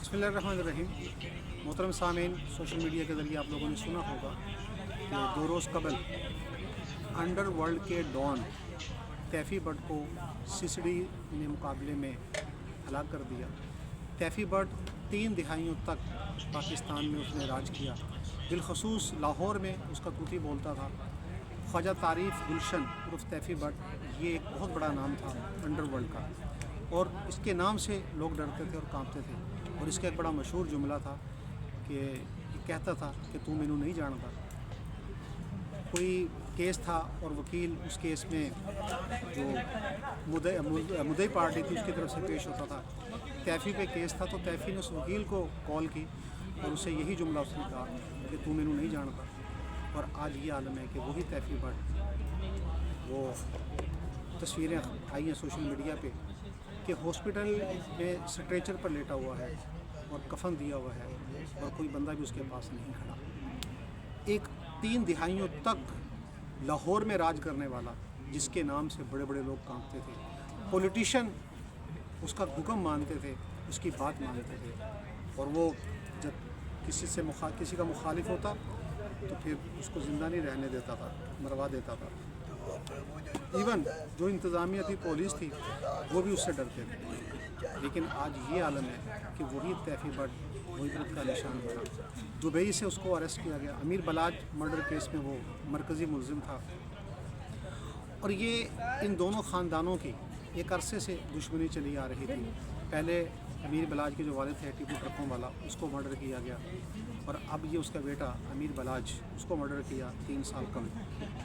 बिस्मिल्लाहिर्रहमानिर्रहीम। मोहतरम सामीन, सोशल मीडिया के ज़रिए आप लोगों ने सुना होगा कि 2 रोज़ कबल अंडर वर्ल्ड के डॉन तैफ़ी बट को सीसीडी ने मुकाबले में हलाक कर दिया। तैफ़ी बट 3 दिहाइयों तक पाकिस्तान में उसने राज किया। बिलखसूस लाहौर में उसका तूती बोलता था। ख्वाजा तारीफ़ गुलशन उर्फ तैफ़ी बट ये एक बहुत बड़ा नाम था अंडर वर्ल्ड का, और इसके नाम से लोग डरते थे और कांपते थे। और इसका एक बड़ा मशहूर जुमला था कि ये कहता था कि तू मैनू नहीं जानता। कोई केस था और वकील उस केस में जो मुद्दई पार्टी थी उसकी तरफ से पेश होता था। तैफ़ी पे केस था तो तैफ़ी ने उस वकील को कॉल की और उससे यही जुमला उसने कहा कि तू मैनू नहीं जानता। और आज ये आलम है कि वही तैफ़ी बट वो तस्वीरें आई हैं सोशल मीडिया पे कि हॉस्पिटल में स्ट्रेचर पर लेटा हुआ है और कफन दिया हुआ है और कोई बंदा भी उसके पास नहीं खड़ा। एक 3 दिहाइयों तक लाहौर में राज करने वाला, जिसके नाम से बड़े बड़े लोग कांपते थे, पॉलिटिशियन उसका हुक्म मानते थे, उसकी बात मानते थे, और वो जब किसी का मुखालिफ होता तो फिर उसको ज़िंदा नहीं रहने देता था, मरवा देता था। इवन जो इंतज़ामिया थी, पुलिस थी, वो भी उससे डरते थे। लेकिन आज ये आलम है कि वही तैफ़ी बट मुइबरत का निशान बना। दुबई से उसको अरेस्ट किया गया। अमीर बलाज मर्डर केस में वो मरकज़ी मुलज़िम था। और ये इन दोनों ख़ानदानों की एक अरसे से दुश्मनी चली आ रही थी। पहले अमीर बलाज के जो वालिद थे टीपू ट्रकों वाला, उसको मर्डर किया गया, और अब ये उसका बेटा अमीर बलाज, उसको मर्डर किया 3 साल कम।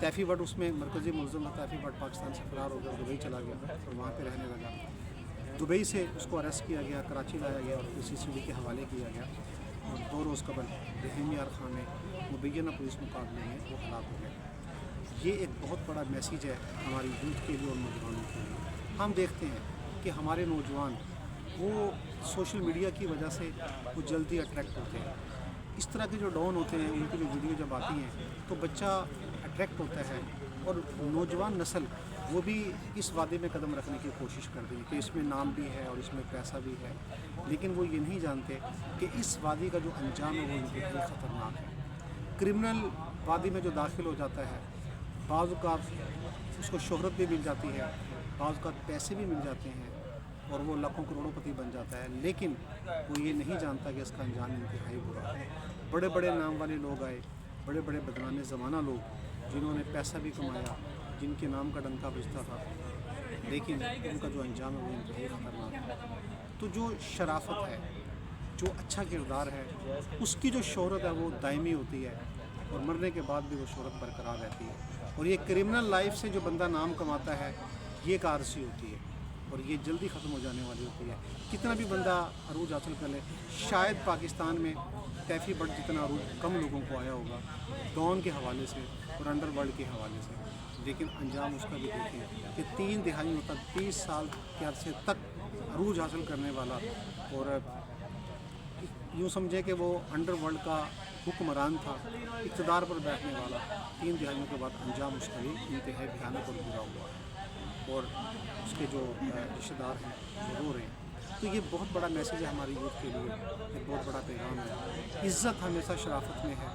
तैफ़ी बट उसमें मरकज़ी मुलज़िम था। तैफ़ी बट पाकिस्तान से फ़रार होकर दुबई चला गया और वहाँ पे रहने लगा। दुबई से उसको अरेस्ट किया गया, कराची लाया गया और CCD के हवाले किया गया। और 2 रोज़ कबल रहीम यार खान में मुबैना पुलिस मुकाबले में वो हलाक हो गया। ये एक बहुत बड़ा मैसेज है हमारी यूथ के लिए और नौजवानों के लिए। हम देखते हैं कि हमारे नौजवान वो सोशल मीडिया की वजह से वो जल्दी अट्रैक्ट होते हैं। इस तरह के जो डॉन होते हैं उनकी जो वीडियो जब आती हैं तो बच्चा अट्रैक्ट होता है, और नौजवान नस्ल वो भी इस वादे में कदम रखने की कोशिश कर रही है कि इसमें नाम भी है और इसमें पैसा भी है। लेकिन वो ये नहीं जानते कि इस वादी का जो अंजाम है वो इंतहाई ख़तरनाक है। क्रिमिनल वादी में जो दाखिल हो जाता है, बाज़ औक़ात उसको शोहरत भी मिल जाती है, बाज़ औक़ात पैसे भी मिल जाते हैं और वो लाखों करोड़ोंपति बन जाता है। लेकिन वो ये नहीं जानता कि इसका अंजाम इंतहाई बुरा है। बड़े बड़े नाम वाले लोग आए, बड़े बड़े बदनाम ज़माना लोग जिन्होंने पैसा भी कमाया, जिनके नाम का डंका बजता था, लेकिन उनका जो अंजाम है वो इंतहाई ख़तरनाक है। तो जो शराफत है, जो अच्छा किरदार है, उसकी जो शोहरत है वो दायमी होती है और मरने के बाद भी वो शोहरत बरकरार रहती है। और ये क्रिमिनल लाइफ से जो बंदा नाम कमाता है, ये एक आरज़ी होती है और ये जल्दी ख़त्म हो जाने वाली होती है। कितना भी बंदा अरूज हासिल कर ले, शायद पाकिस्तान में तैफ़ी बट जितना अरूज कम लोगों को आया होगा डॉन के हवाले से और अंडर वर्ल्ड के हवाले से। लेकिन अंजाम उसका भी देखें कि 3 दिहाइयों तक 30 साल के अरसे तक अरूज हासिल करने वाला, और यूँ समझे कि वो अंडर वर्ल्ड का हुक्मरान था, इक़्तिदार पर बैठने वाला। 3 दिहाइयों के बाद अंजाम उसका भी इंतहाई भयानक और बुरा हुआ है, और उसके जो रिश्तेदार हैं वो रो रहे हैं। तो ये बहुत बड़ा मैसेज है हमारी यूथ के लिए, एक बहुत बड़ा पैगाम है। इज़्ज़त हमेशा शराफत में है,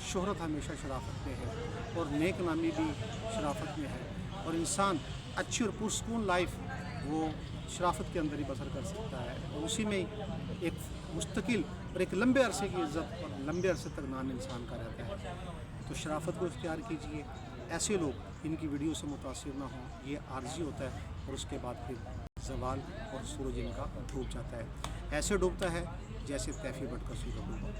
शोहरत हमेशा शराफत में है, और नेक नामी भी शराफत में है। और इंसान अच्छी और पुरसकून लाइफ वो शराफत के अंदर ही बसर कर सकता है, और उसी में एक मुस्तकिल और एक लंबे अरसे की इज़्ज़त और लंबे अरसे तक नाम इंसान का रहता है। तो शराफत को इख्तियार कीजिए। ऐसे लोग इनकी वीडियो से मुतासिर ना हों, ये आर्जी होता है और उसके बाद फिर ज़वाल और सूरज इनका डूब जाता है। ऐसे डूबता है जैसे तैफ़ी बट का सूरज डूबा।